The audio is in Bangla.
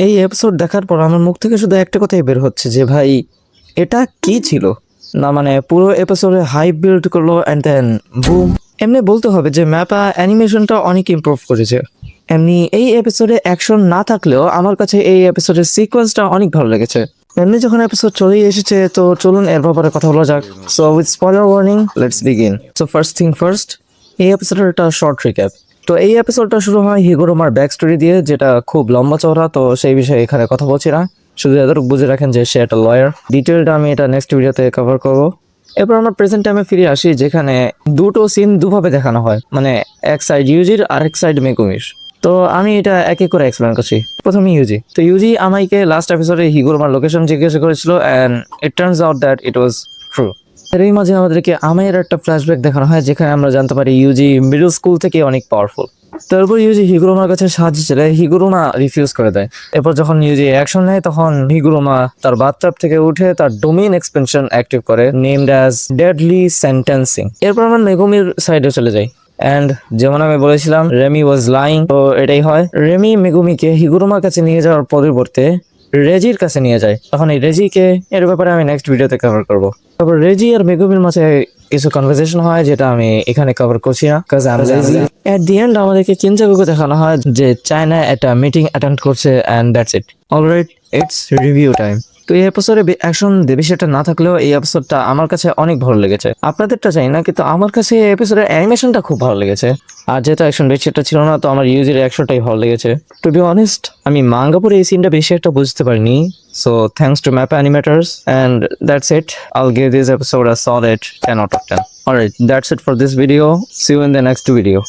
এই এপিসোড দেখার পর আমার মুখ থেকে শুধু একটা কথাই বের হচ্ছে যে ভাই এটা কি ছিল। না মানে পুরো এপিসোডে হাইপ বিল্ড করলো অ্যান্ড দেন বুম। এমনি বলতে হবে যে ম্যাপা অ্যানিমেশনটা অনেক ইমপ্রুভ করেছে। এমনি এই এপিসোডে অ্যাকশন না থাকলেও আমার কাছে এই এপিসোডের সিকোয়েন্সটা অনেক ভালো লেগেছে। এমনি যখন এপিসোড চলেই এসেছে তো চলুন এর ব্যাপারে কথা বলা যাক। So with spoiler warning let's begin. So first thing first, এই এপিসোডের একটা শর্ট রিক্যাপ। তো এই এপিসোডটা শুরু হয় হিগোরোমার ব্যাক স্টোরি দিয়ে, যেটা খুব লম্বা চওড়া, তো সেই বিষয়ে এখানে কথা বলছি না। শুধু এতটুকু বুঝে রাখেন যে সে একটা লয়ার। ডিটেলটা আমি এটা নেক্সট ভিডিওতে কভার করবো। এরপর আমরা প্রেজেন্ট টাইমে ফিরে আসি, যেখানে দুটো সিন দুভাবে দেখানো হয়, মানে এক সাইড ইউজির আর এক সাইড মেগুমির। তো আমি এটা এক এক করে এক্সপ্লেন করছি। প্রথমে ইউজি। তো ইউজি আমাইকে লাস্ট এপিসোডে হিগোরোমার লোকেশন জিজ্ঞাসা করেছিল and it turns out that it was true. এরই মাঝে আমাদেরকে আমাইয়ের একটা ফ্ল্যাশব্যাক দেখানো হয়, যেখানে আমরা জানতে পারি ইউজি মিডল স্কুল থেকে অনেক পাওয়ারফুল। তারপর ইউজি হিগুরোমার কাছে সাহায্য চাইলে হিগুরোমা রিফিউজ করে দেয়। এরপর যখন ইউজি অ্যাকশন নেয় তখন হিগুরোমা তার বাথটাব থেকে উঠে তার ডোমেইন এক্সপেনশন অ্যাক্টিভ করে, নেমড অ্যাজ ডেডলি সেন্টেন্সিং। এরপর আমরা মেগুমির সাইডে চলে যাই। অ্যান্ড যেমন আমি বলেছিলাম রেমি ওয়াজ লাইং, তো এটাই হয়। রেমি মেগুমিকে হিগুরোমার কাছে নিয়ে যাওয়ার পরিবর্তে রেজির কাছে নিয়ে যায়। তখন এই রেজিকে, এর ব্যাপারে আমি নেক্সট ভিডিওতে কভার করবো। তারপর রেজি আর মেগুমির মাঝে কিছু কনভারসেশন হয়, যেটা আমি এখানে কভার করছি না, কাজ আমি লেজি। এট দি এন্ড আমাদেরকে কিনজাকুকে দেখানো হয় যে চায়না একটা মিটিং অ্যাটেন্ড করছে, and that's it. Alright, it's review time. তো এই এপিসোডে অ্যাকশন বেশিটা না থাকলেও এই এপিসোডটা আমার কাছে অনেক ভালো লেগেছে। আপনাদেরটা চাই না, কিন্তু আমার কাছে এই এপিসোডের অ্যানিমেশনটা খুব ভালো লেগেছে। আর যেহেতু অ্যাকশন বেশি একটা ছিল না, তো আমার ইউজের অ্যাকশনটাই ভালো লেগেছে। টু বি অনেস্ট, আমি মাঙ্গা পড়ে এই সিনটা বেশি একটা বুঝতে পারিনি। So thanks to Mappa Animators, and that's it. I'll give this episode a solid 10 out of 10. Alright, that's it for this video. See you in the next video.